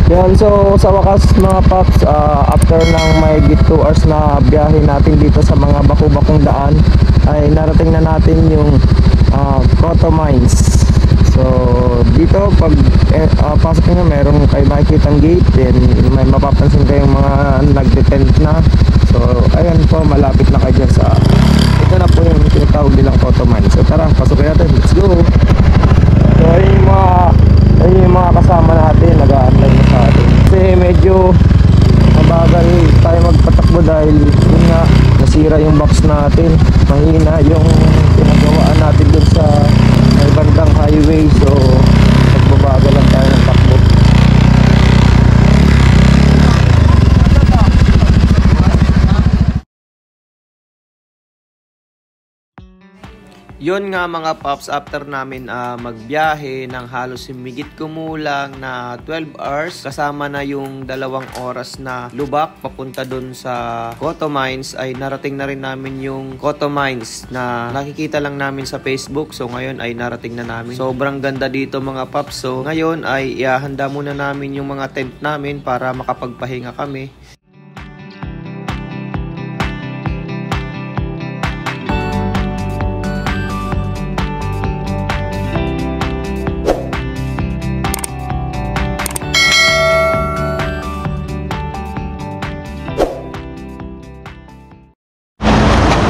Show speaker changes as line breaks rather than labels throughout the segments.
Yan, so sa wakas mga paps, after ng may 2 hours na biyahe natin dito sa mga baku-bakong daan, ay narating na natin yung Coto Mines. So dito pag pasok nyo, meron kayo makikitang gate, then may mapapansin kayong mga nagdetent na. So ayan po, malapit na kayo dyan sa ito na po yung tinatawag nilang Coto Mines. So tara, pasukin natin, let's go. So ayun yung mga kasama natin, nag-aantay na sa atin. Kasi medyo mabagal tayo magpatakbo dahil yun nga, nasira yung box natin. Mahina yung pinagawaan natin dun sa may bandang highway. So magbabagal lang tayo ng takbo. Yun nga mga paps, after namin magbiyahe ng halos himigit kumulang na 12 hours, kasama na yung 2 oras na lubak papunta dun sa Coto Mines, ay narating na rin namin yung Coto Mines na nakikita lang namin sa Facebook. So ngayon ay narating na namin. Sobrang ganda dito mga paps. So ngayon ay ihahanda muna namin yung mga tent namin para makapagpahinga kami.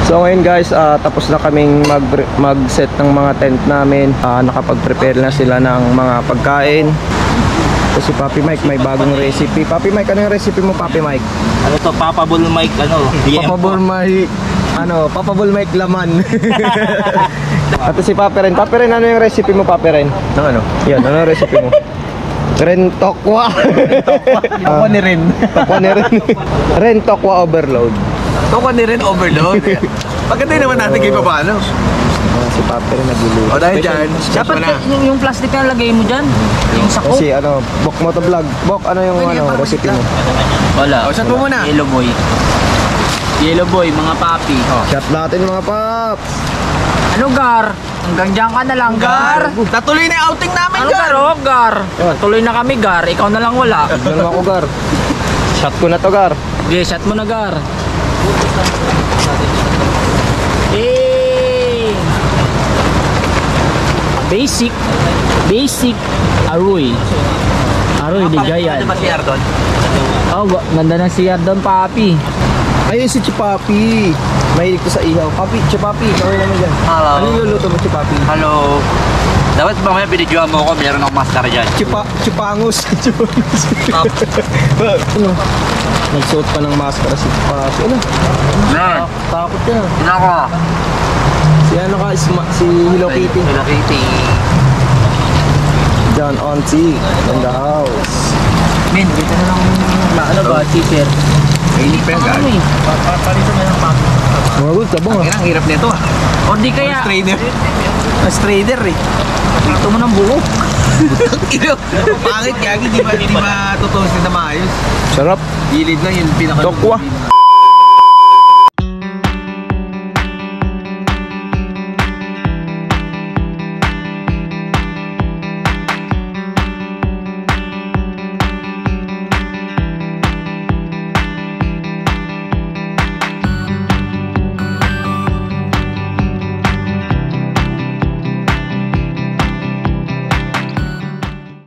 So ngayon guys, tapos na kaming mag-set ng mga tent namin. Nakapag-prepare na sila ng mga pagkain. So si Papi Mike may bagong recipe. Papi Mike, ano yung recipe mo, Papi Mike?
Ano to? Papabul Mike, ano?
Papabul Mike, Papabul Mike laman. At si Papi Ren. Papi Ren, ano yung recipe mo, Papi Ren? Ano? Yan, ano yung recipe mo? Ren Tokwa.
Tokwa ni Ren.
Tokwa ni Ren. Ren Tokwa overload.
Tokwa ni Ren overload. Pagkatay naman natin kayo paano.
Si Papi Ren nagluluto.
O dahil dyan,
dapat yung plastic na lagay mo dyan. Yung sako.
Kasi Bok Motovlog. Bok, ano yung recipe mo?
Wala.
O, shot mo muna.
Yellow boy. Yellow boy, mga papi.
Shot natin mga paps.
Ano gar? Hanggang dyan ka na lang gar.
Tatuloy na yung outing namin,
Ano gar? Oh, gar. Tuloy na kami gar. Ikaw na lang wala.
Tignan mo ako gar. Shot ko na to gar.
Okay, shot mo na gar. Hey! Basic aroy. Aroy ligayan.
Ano ba si Ardon?
Oh, ganda ng CR doon, papi.
Ayun si Chipapi. Mahilig ko sa ihaw. Papi, Chipapi, kawin naman dyan.
Hello.
Ano yung luluto mo, Chipapi?
Hello. Dapat mamaya binidyoan mo ako, meron akong master dyan.
Chipangus. Ano? Nagsuot pa ng maskara si Chipapi. Ano? Takot ka.
Nako.
Si ano ka, si Hello Kitty.
Hello Kitty.
John Onti in the house.
Men, dito na lang. Ano ba, teacher?
Mainit pa yan, guys.
Papalito mo yung papi.
Mga sabong
Ang hirap nito ah.
O di kaya,
Mas trader eh.
dito mo ng buhok.
Pangit gagi, di ba tutusin na maayos.
Sarap.
Gilid na yung pinaka.
Tokwa.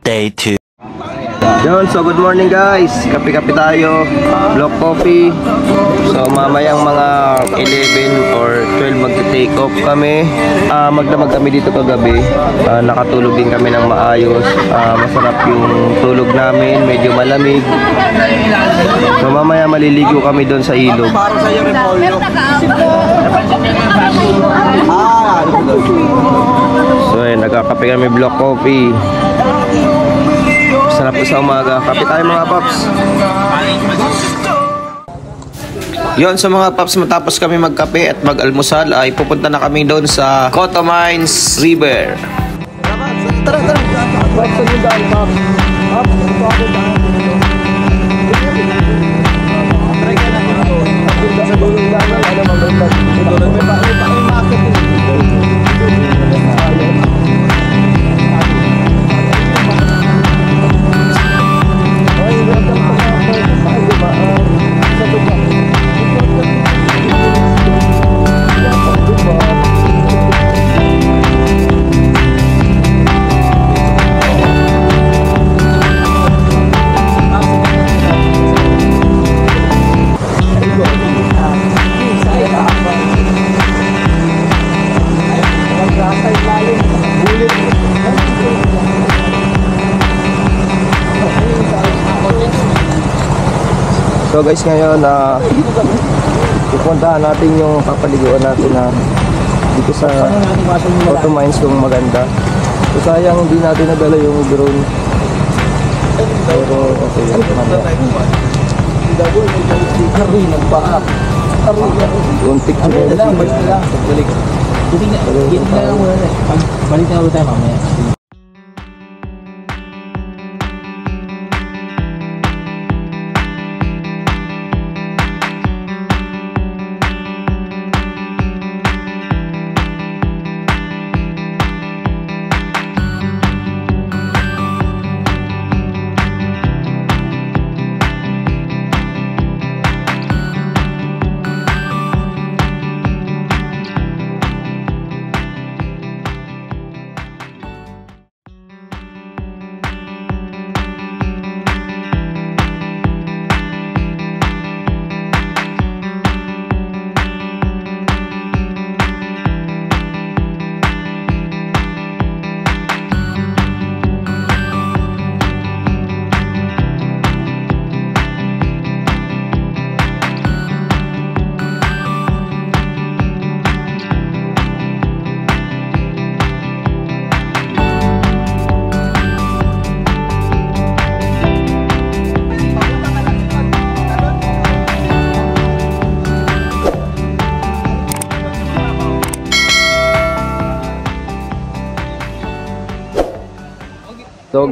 Day 2.
Yun, so good morning guys. Kape-kape tayo. Block coffee. So mamayang mga 11 or 12 magte-take off kami. Magdamag kami dito kagabi. Nakatulog din kami ng maayos. Masarap yung tulog namin. Medyo malamig. So mamaya maliligo kami doon sa ilog. So yun, nagkakape kami block coffee. Sarap po sa umaga. Kape tayo mga paps. Yon, sa mga paps, matapos kami magkape at mag-almusal ay pupunta na kami doon sa Coto Mines River. Tara. So guys, ngayon pupuntahan natin yung papaliguan natin na dito sa Auto Mines kung maganda. So sayang hindi natin nadala yung drone. Pero okay yan. Untik siya.
Balik na ulit tayo mamaya.
So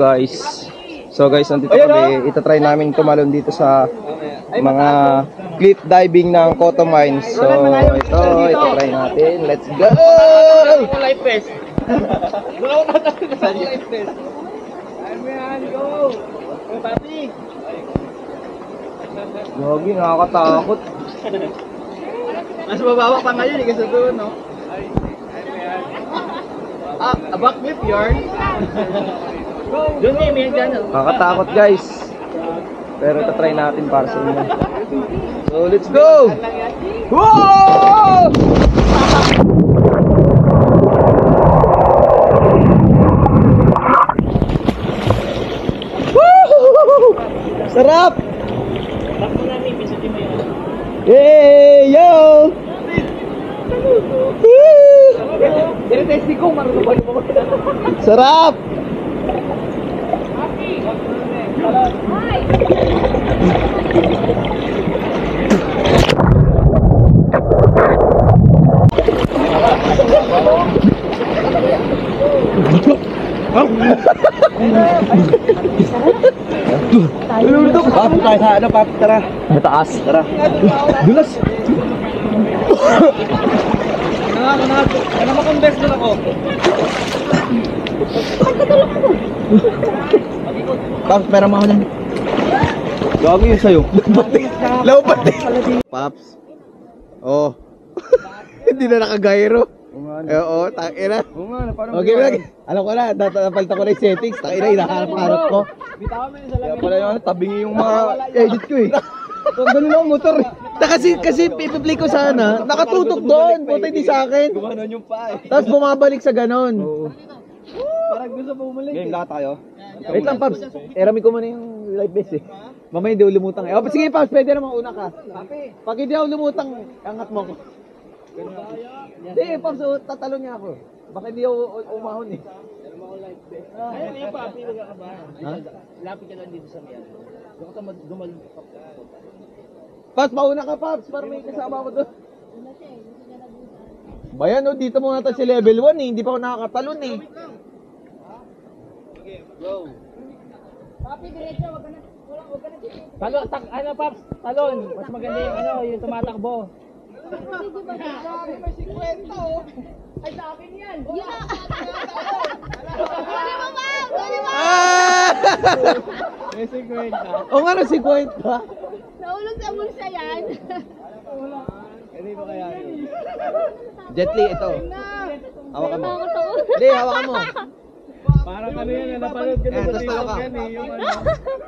guys, nandito kami. Itatry namin tumalon dito sa mga cliff diving ng Coto Mines. So itatry natin. Let's go!
Life vest.
Gogi, nakakatakot.
Mas mababa pa ngayon kasi doon, no? A backflip yarn. Doon eh, may gano'n.
Nakakatakot guys. Pero itatry natin para sa inyo. So let's go! Whoa! Woo! Sarap! Hey, yo! Sarap! Tara. Mataas. Tara. Dulas.
Ano makonvers doon ako?
Paps, pera mo ako dyan. Gagi yun sa'yo. Laupat eh. Paps. Oh. Hindi na nakagairo. Oo, takina. Okay, okay. Alam ko na, napalta ko na yung settings. Takina, hinahanap-hanap ko. Kaya pala yung tabingi yung mga edit ko eh. Ganun lang motor eh. Kasi ipi-play ko sana, nakatutok doon. Puta hindi sa akin. Gumanon yung pa eh. Tapos bumabalik sa ganon.
Parang gusto mo umulit.
Game lahat tayo. Wait lang, Paps. Erami ko muna yung live base eh. Mamaya hindi ako lumutang eh. Oh, sige, Paps, pwede naman una ka. Pag hindi ako lumutang, angat mo ko. Hindi, Paps, tatalo niya ako. Baka hindi ako umahon eh.
Ayun, yung papi, wag ka ba?
Ha?
Lapit ka lang dito sa miyan. Huwag ka gumalong pa.
Paps, mauna ka, Paps, para may kasama ko doon. Bayan, oh, dito muna tayo sa level 1 eh. Hindi pa ako nakakatalon eh.
Papi, diretso, wag ka na dito.
Talon, ano Paps? Talon. Mas maganda yung ano, yung tumatakbo.
May 50 oh. Ay, sa akin yan. Yun na. Guli mo ba? Guli mo!
May 50.
O nga na, 50.
Naulog sa bulsa yan.
Hindi ko kaya yun.
Jet Li, ito. Hawakan mo. Hindi, hawakan mo.
Parang ano yan, napanood ko na
Ayan,
sa
tapos
TikTok
talo ka.
yan eh. Yung ano,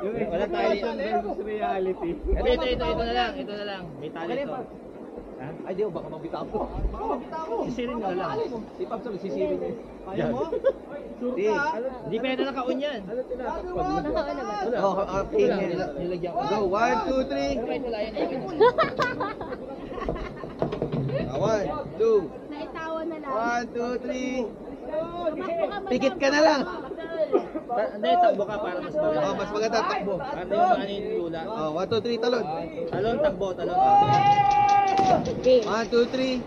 yung expectation versus reality. Ito na lang, ito na lang. May tali ito.
Ay, di, baka mabita ako.
Sisirin mo lang.
Si Paps, sisirin niya.
Kaya mo?
Di.
Hindi pwede naka-on yan.
Nakaon na ba?
Oh, okay.
Nilagyan ko.
Go, 1, 2, 3.
Kahit wala yan.
1, 2.
Naitawa na lang.
1, 2, 3.
Tumakbo ka,
Pikit ka na lang.
Hindi, takbo ka para mas maganda.
Oh, mas maganda takbo.
Para di mo maanin yung lula.
Oh, 1, 2, 3, talon.
Talon, takbo, talon.
1, 2, 3.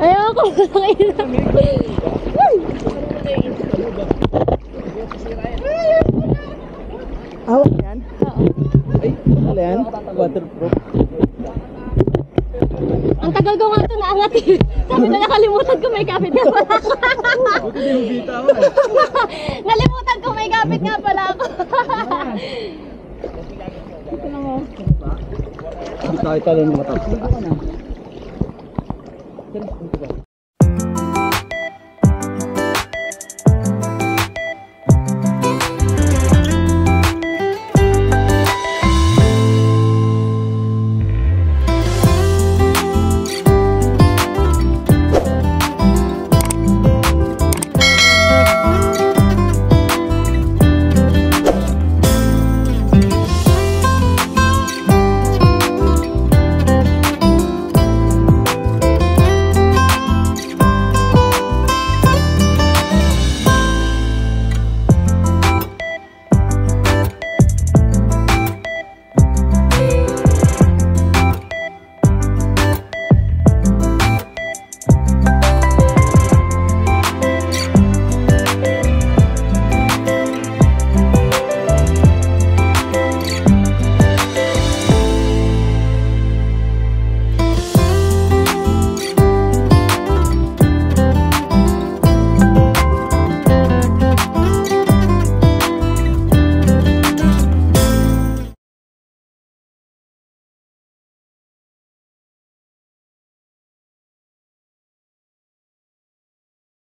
Ayoko.
Hawak yan? Ay, ano yan? Waterproof.
Ang tagal ko nga ito naangat eh. Sabi na nakalimutan ko may kapit nga pala ako. Nalimutan ko may kapit nga pala ako.
Hindi tayo talon matapos.